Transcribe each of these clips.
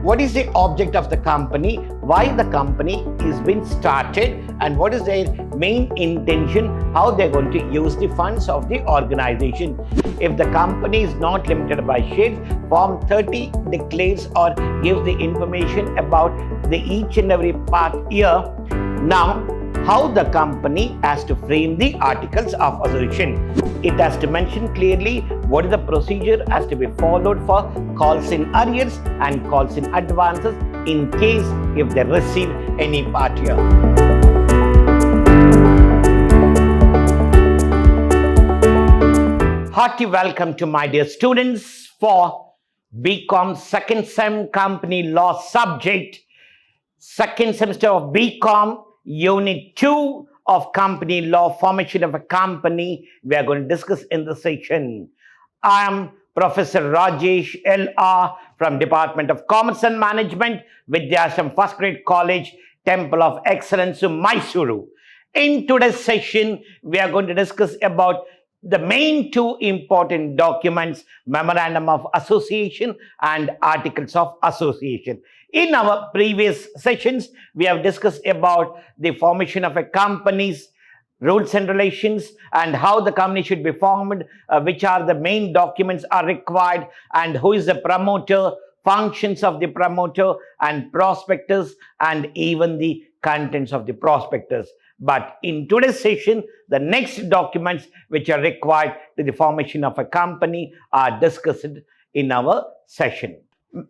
What is the object of the company, why the company is being started, and what is their main intention, how they're going to use the funds of the organization. If the company is not limited by shares, Form 30 declares or gives the information about the each and every part here. Now, how the company has to frame the articles of association. It has to mention clearly what is the procedure has to be followed for calls in arrears and calls in advances in case if they receive any part here. Hearty welcome to my dear students for BCom second sem company law subject, second semester of BCom unit 2 of company law, formation of a company. We are going to discuss in this section. I am Professor Rajesh L.R. from Department of Commerce and Management, Vidhyaashram First Grade College, Temple of Excellence, MYSURU. In today's session, we are going to discuss about the main two important documents, Memorandum of Association and Articles of Association. In our previous sessions, we have discussed about the formation of a company's rules and relations and how the company should be formed, which are the main documents are required, and who is the promoter, functions of the promoter, and prospectus, and even the contents of the prospectus. But in today's session, the next documents which are required to the formation of a company are discussed in our session.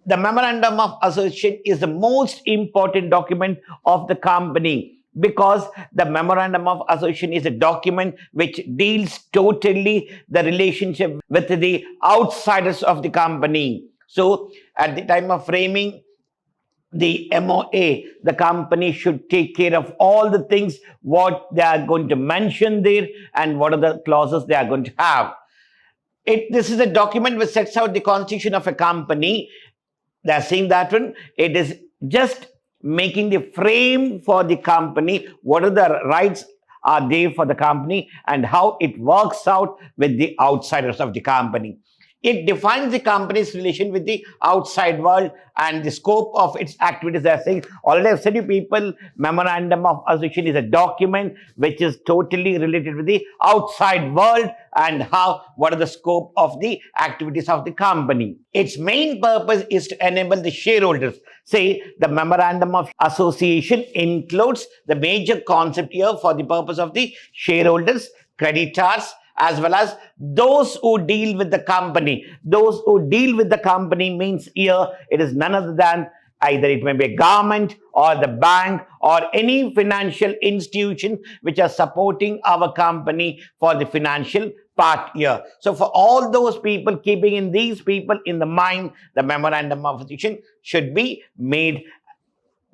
The Memorandum of Association is the most important document of the company because the Memorandum of Association is a document which deals totally the relationship with the outsiders of the company. So at the time of framing the MOA, the company should take care of all the things what they are going to mention there and what are the clauses they are going to have. This is a document which sets out the constitution of a company. They are saying that one, it is just making the frame for the company, what are the rights are there for the company and how it works out with the outsiders of the company. It defines the company's relation with the outside world and the scope of its activities. They are saying, already I've said you people, Memorandum of Association is a document which is totally related with the outside world and what are the scope of the activities of the company. Its main purpose is to enable the shareholders. Say, the Memorandum of Association includes the major concept here for the purpose of the shareholders, creditors, as well as those who deal with the company. Those who deal with the company means here it is none other than either it may be a government or the bank or any financial institution which are supporting our company for the financial part here. So for all those people, keeping in these people in the mind, the Memorandum of Association should be made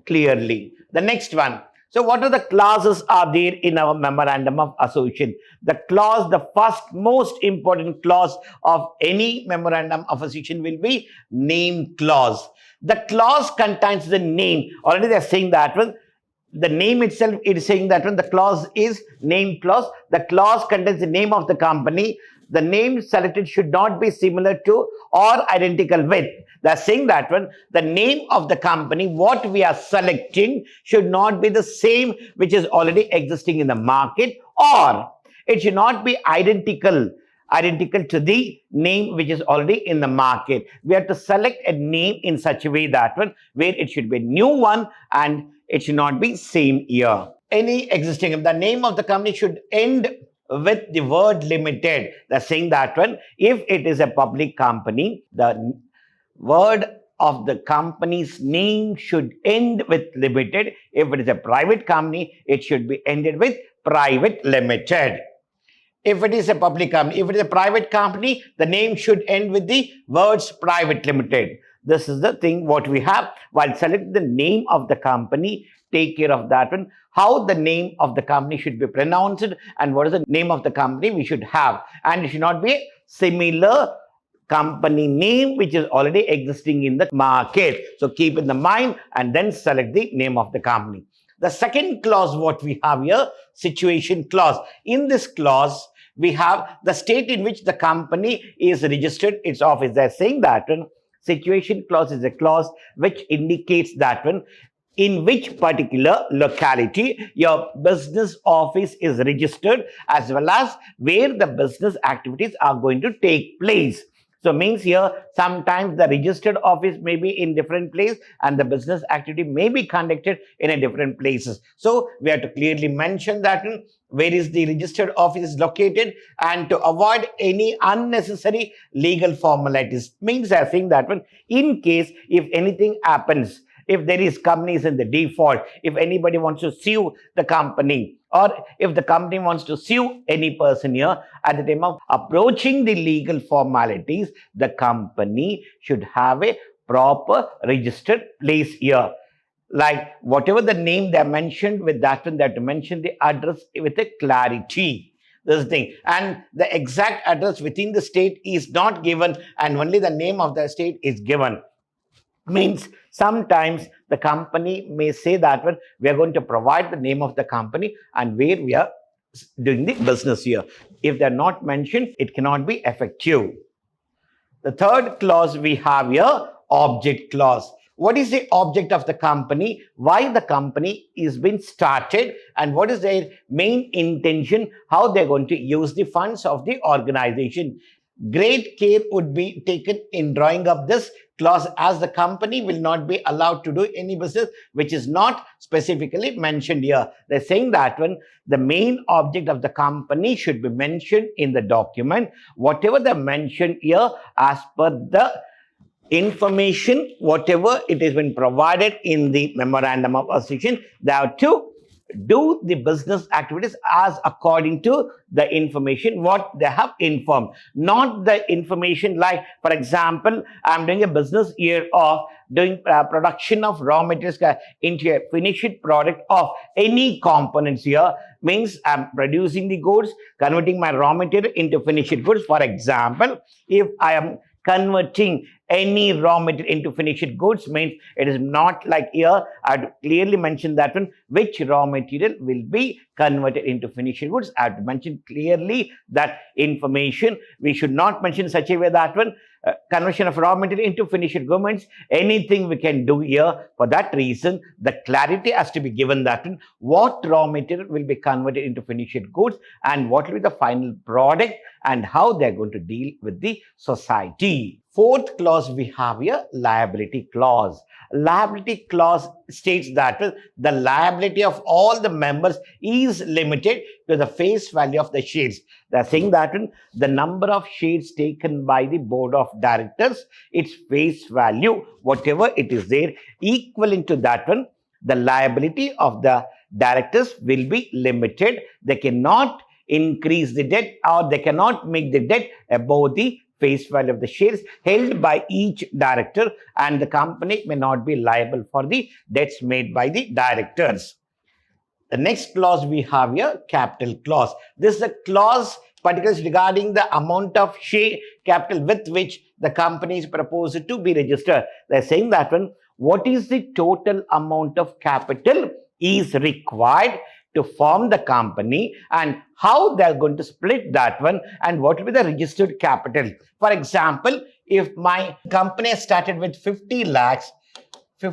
clearly. The next one. So what are the clauses are there in our Memorandum of Association? The clause, the first most important clause of any Memorandum of Association will be name clause. The clause contains the name. Already they are saying that one. The name itself, it is saying that one. The clause is name clause. The clause contains the name of the company. The name selected should not be similar to or identical with. They're saying that one, the name of the company, what we are selecting should not be the same which is already existing in the market, or it should not be identical to the name which is already in the market. We have to select a name in such a way that one, where it should be a new one and it should not be same year. Any existing, the name of the company should end with the word limited. They're saying that one, if it is a public company, the word of the company's name should end with limited. If it is a private company, it should be ended with private limited. If it is a public company, if it is a private company, the name should end with the words private limited. This is the thing what we have. While selecting the name of the company, take care of that one. How the name of the company should be pronounced and what is the name of the company we should have. And it should not be similar company name which is already existing in the market. So keep in the mind and then select the name of the company. The second clause what we have here, situation clause. In this clause, we have the state in which the company is registered its office. They're saying that Situation clause is a clause which indicates that one in which particular locality your business office is registered, as well as where the business activities are going to take place. So means here sometimes the registered office may be in different place and the business activity may be conducted in a different places. So we have to clearly mention that where is the registered office is located, and to avoid any unnecessary legal formalities. Means I think that one in case if anything happens, if there is companies in the default, if anybody wants to sue the company, or if the company wants to sue any person here, at the time of approaching the legal formalities, the company should have a proper registered place here. Like whatever the name they mentioned, with that one they have to mention the address with a clarity. This thing, and the exact address within the state is not given, and only the name of the state is given. Means sometimes the company may say that one we are going to provide the name of the company and where we are doing the business here. If they are not mentioned, it cannot be effective. The third clause we have here, object clause. What is the object of the company? Why the company is being started, and what is their main intention? How they're going to use the funds of the organization. Great care would be taken in drawing up this clause, as the company will not be allowed to do any business which is not specifically mentioned here. They're saying that when the main object of the company should be mentioned in the document, whatever they mentioned here as per the information, whatever it has been provided in the memorandum of association, they have to do the business activities as according to the information what they have informed. Not the information like, for example, I'm doing a business here of doing production of raw materials into a finished product of any components here. Means I'm producing the goods, converting my raw material into finished goods. For example, if I am converting any raw material into finished goods, means it is not like here I have to clearly mention that one which raw material will be converted into finished goods. I have to mention clearly that information. We should not mention such a way that one conversion of raw material into finished garments, anything we can do here. For that reason, the clarity has to be given that what raw material will be converted into finished goods and what will be the final product and how they are going to deal with the society. Fourth clause we have here, liability clause. Liability clause states that the liability of all the members is limited to the face value of the shares. They are saying that the number of shares taken by the board of directors, its face value, whatever it is there, equivalent to that one, the liability of the directors will be limited. They cannot increase the debt or they cannot make the debt above the face value of the shares held by each director, and the company may not be liable for the debts made by the directors. The next clause we have here, capital clause. This is a clause particularly regarding the amount of share capital with which the company is proposed to be registered. They're saying that one, what is the total amount of capital is required to form the company and how they're going to split that one and what will be the registered capital. For example, if my company started with 50 lakhs, so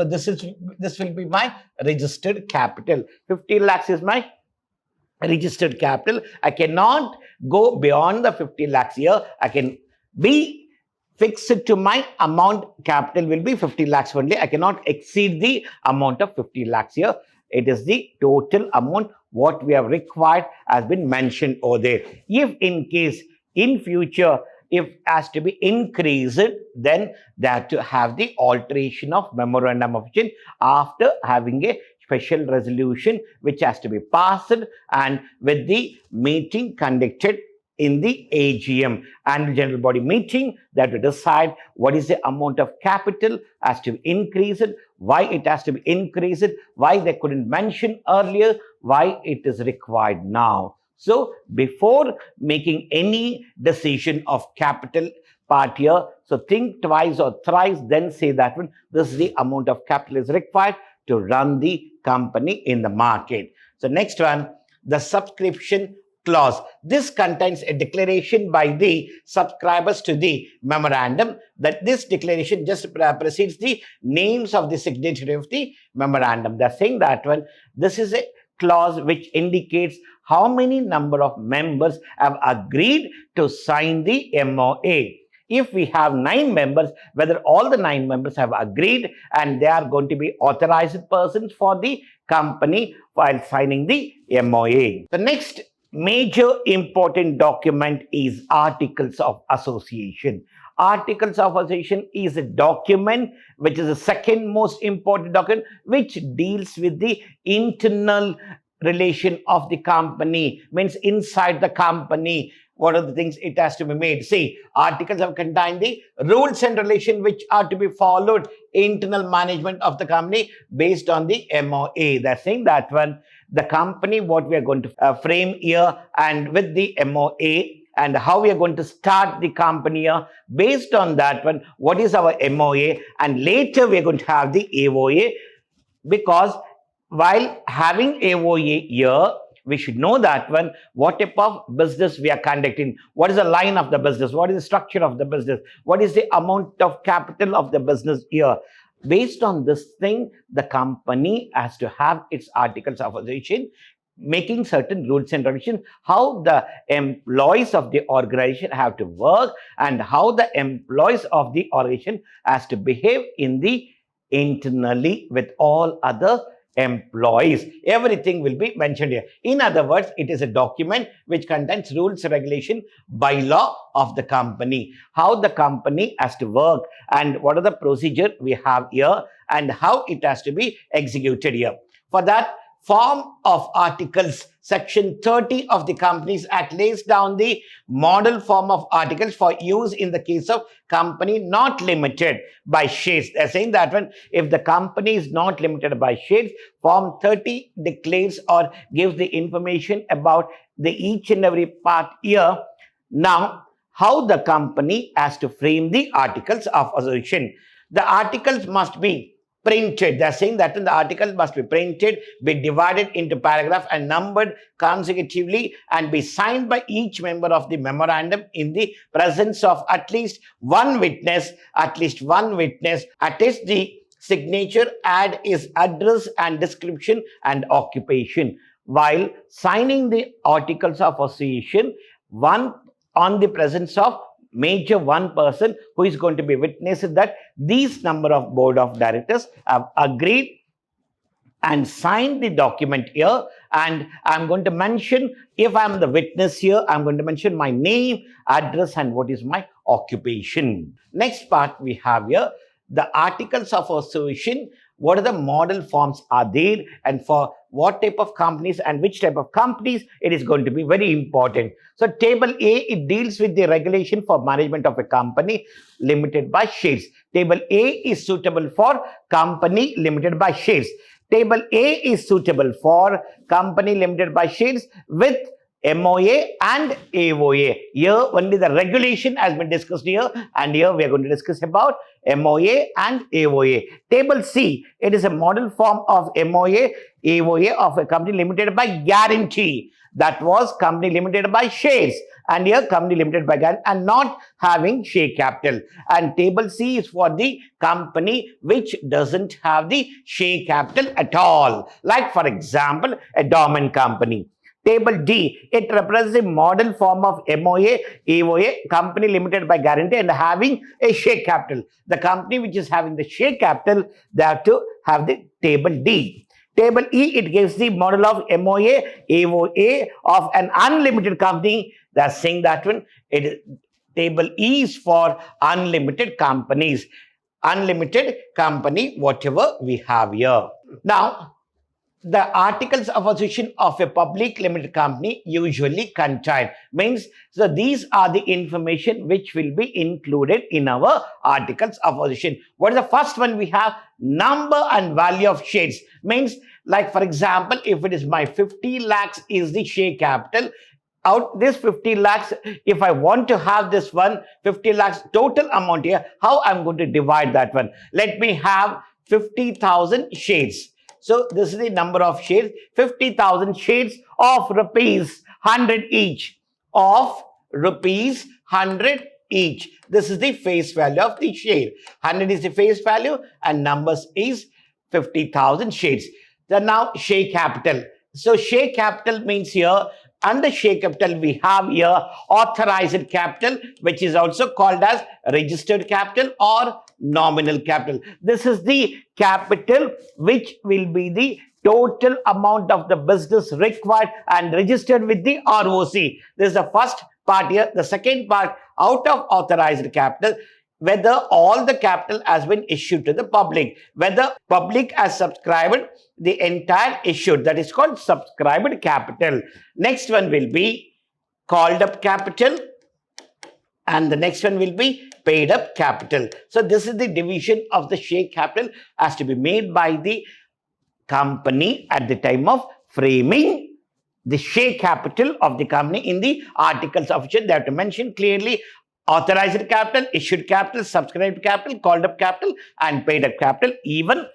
this will be my registered capital. 50 lakhs is my registered capital. I cannot go beyond the 50 lakhs here. I can be fixed to my amount. Capital will be 50 lakhs only. I cannot exceed the amount of 50 lakhs here. It is the total amount what we have required has been mentioned over there. If in case in future, if has to be increased, then they have to have the alteration of memorandum of association after having a special resolution which has to be passed and with the meeting conducted in the AGM, annual general body meeting, that will decide what is the amount of capital has to be increased, why it has to be increased, why they couldn't mention earlier, why it is required now. So before making any decision of capital part here, so think twice or thrice, then say that one, this is the amount of capital is required to run the company in the market. So next one, the subscription clause. This contains a declaration by the subscribers to the memorandum. That this declaration just precedes the names of the signatory of the memorandum. They're saying that one, this is a clause which indicates how many number of members have agreed to sign the MOA. If we have 9 members, whether all the 9 members have agreed and they are going to be authorized persons for the company while signing the MOA. The next major important document is Articles of Association. Articles of Association is a document which is the second most important document which deals with the internal relation of the company, means inside the company. What are the things it has to be made? See, articles have contained the rules and regulations which are to be followed, internal management of the company based on the MOA. They're saying that one, the company, what we are going to frame here and with the MOA and how we are going to start the company here. Based on that one, what is our MOA? And later we are going to have the AOA, because while having AOA here, we should know that one, what type of business we are conducting, what is the line of the business, what is the structure of the business, what is the amount of capital of the business here. Based on this thing, the company has to have its articles of association, making certain rules and regulations, how the employees of the organization have to work and how the employees of the organization has to behave in the internally with all other employees. Everything will be mentioned here. In other words, it is a document which contains rules, regulation, bylaw of the company, how the company has to work and what are the procedure we have here and how it has to be executed here. For that, form of articles, section 30 of the Companies Act lays down the model form of articles for use in the case of company not limited by shares. They're saying that when if the company is not limited by shares, form 30 declares or gives the information about the each and every part here. Now, how the company has to frame the articles of association. The articles must be printed. They're saying that the article must be printed, be divided into paragraphs and numbered consecutively and be signed by each member of the memorandum in the presence of at least one witness. At least the signature, add his address and description and occupation. While signing the articles of association, one on the presence of major one person who is going to be witnessing that these number of board of directors have agreed and signed the document here, and I'm going to mention, if I'm the witness here, I'm going to mention my name, address and what is my occupation. Next part we have here, the articles of association. What are the model forms are there and for what type of companies and which type of companies, it is going to be very important. So table A, it deals with the regulation for management of a company limited by shares. Table A is suitable for company limited by shares. Table A is suitable for company limited by shares with MOA and AOA. Here only the regulation has been discussed here, and here we are going to discuss about MOA and AOA. Table C, it is a model form of MOA, AOA of a company limited by guarantee. That was company limited by shares, and here company limited by guarantee and not having share capital. And table C is for the company which doesn't have the share capital at all. Like for example, a dormant company. Table D, it represents a model form of MOA, AOA, company limited by guarantee and having a share capital. The company which is having the share capital, they have to have the table D. Table E, it gives the model of MOA, AOA of an unlimited company. That's saying that one. Table E is for unlimited companies. Unlimited company, whatever we have here. Now, the articles of association of a public limited company usually contain, means so these are the information which will be included in our articles of association. What is the first one we have? Number and value of shares. Means like for example, if it is my 50 lakhs is the share capital, out this 50 lakhs, if I want to have this one 50 lakhs total amount here, how I'm going to divide that one? Let me have 50,000 shares. So this is the number of shares, 50,000 shares of rupees. 100 each of rupees 100 each. This is the face value of the share. 100 is the face value and numbers is 50,000 shares. Then now share capital. So share capital means here, under share capital we have here authorized capital, which is also called as registered capital or nominal capital. This is the capital which will be the total amount of the business required and registered with the ROC. This is the first part here. The second part, out of authorized capital, whether all the capital has been issued to the public, whether public has subscribed the entire issued, that is called subscribed capital. Next one will be called up capital and the next one will be paid up capital. So this is the division of the share capital has to be made by the company at the time of framing the share capital of the company in the articles of share. They have to mention clearly authorized capital, issued capital, subscribed capital, called up capital and paid up capital. Even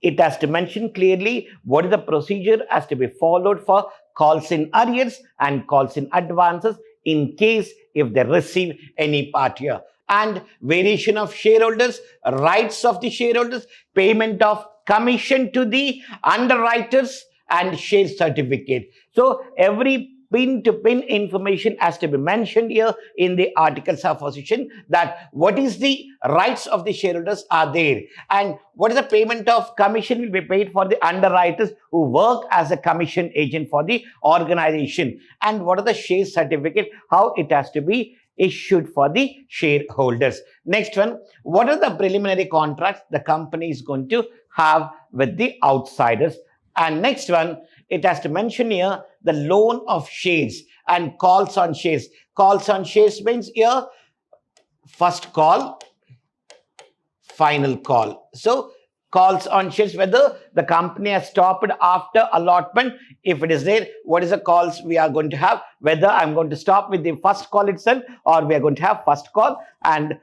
it has to mention clearly what is the procedure has to be followed for calls in arrears and calls in advances in case if they receive any part here. And variation of shareholders, rights of the shareholders, payment of commission to the underwriters and share certificate. So every pin to pin information has to be mentioned here in the articles of association, that what is the rights of the shareholders are there and what is the payment of commission will be paid for the underwriters who work as a commission agent for the organization, and what are the share certificate, how it has to be issued for the shareholders. Next one, what are the preliminary contracts the company is going to have with the outsiders. And next one, it has to mention here the loan of shares and calls on shares. Calls on shares means here first call, final call. So calls on shares, whether the company has stopped after allotment, if it is there, what is the calls we are going to have, whether I'm going to stop with the first call itself or we are going to have first call and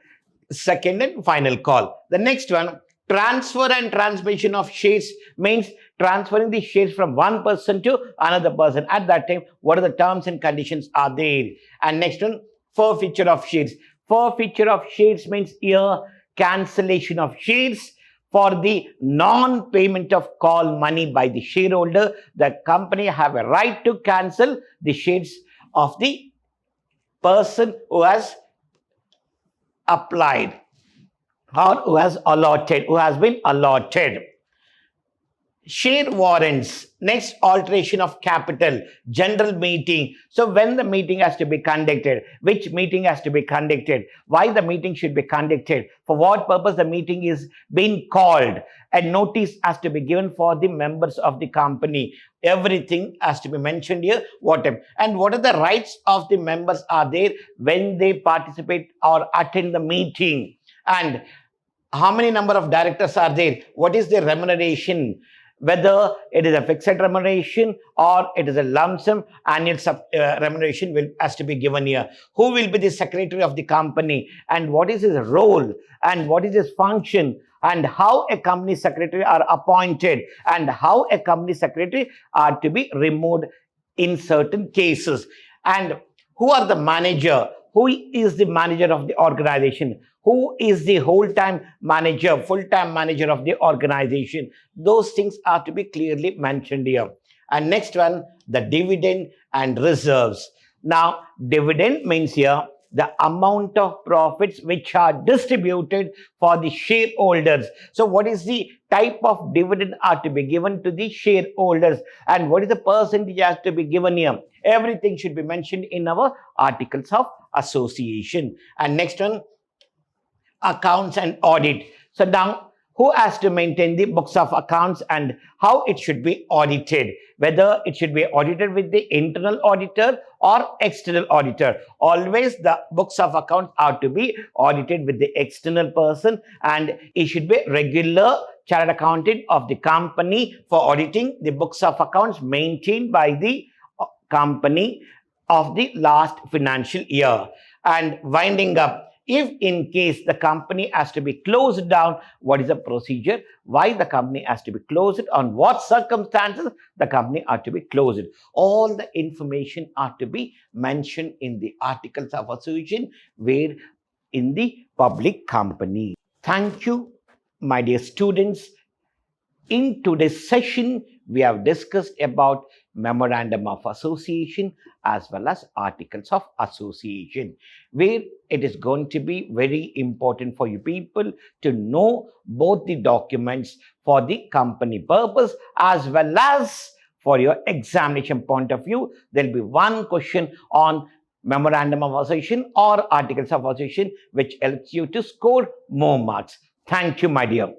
second and final call. The next one, transfer and transmission of shares means transferring the shares from one person to another person. At that time, what are the terms and conditions are there? And next one, forfeiture of shares. Forfeiture of shares means here cancellation of shares for the non-payment of call money by the shareholder. The company have a right to cancel the shares of the person who has applied or who has allotted, who has been allotted. Share warrants. Next, alteration of capital, general meeting. So when the meeting has to be conducted, which meeting has to be conducted, why the meeting should be conducted, for what purpose the meeting is being called, and notice has to be given for the members of the company. Everything has to be mentioned here, and what are the rights of the members are there when they participate or attend the meeting, and how many number of directors are there, what is their remuneration, whether it is a fixed remuneration or it is a lump sum annual remuneration has to be given here. Who will be the secretary of the company and what is his role and what is his function, and how a company secretary are appointed and how a company secretary are to be removed in certain cases, and who are the manager, who is the manager of the organization, who is the whole-time manager, full-time manager of the organization. Those things are to be clearly mentioned here. And next one, the dividend and reserves. Now, dividend means here the amount of profits which are distributed for the shareholders. So what is the type of dividend are to be given to the shareholders and what is the percentage has to be given here? Everything should be mentioned in our articles of association. And next one, accounts and audit. So now, who has to maintain the books of accounts and how it should be audited, whether it should be audited with the internal auditor or external auditor. Always the books of accounts are to be audited with the external person, and it should be regular chartered accountant of the company for auditing the books of accounts maintained by the company of the last financial year. And winding up, If in case the company has to be closed down, what is the procedure? Why the company has to be closed? On what circumstances the company are to be closed? All the information are to be mentioned in the articles of association where in the public company. Thank you, my dear students. In today's session, we have discussed about memorandum of association as well as articles of association, where it is going to be very important for you people to know both the documents for the company purpose as well as for your examination point of view. There will be one question on memorandum of association or articles of association which helps you to score more marks. Thank you, my dear.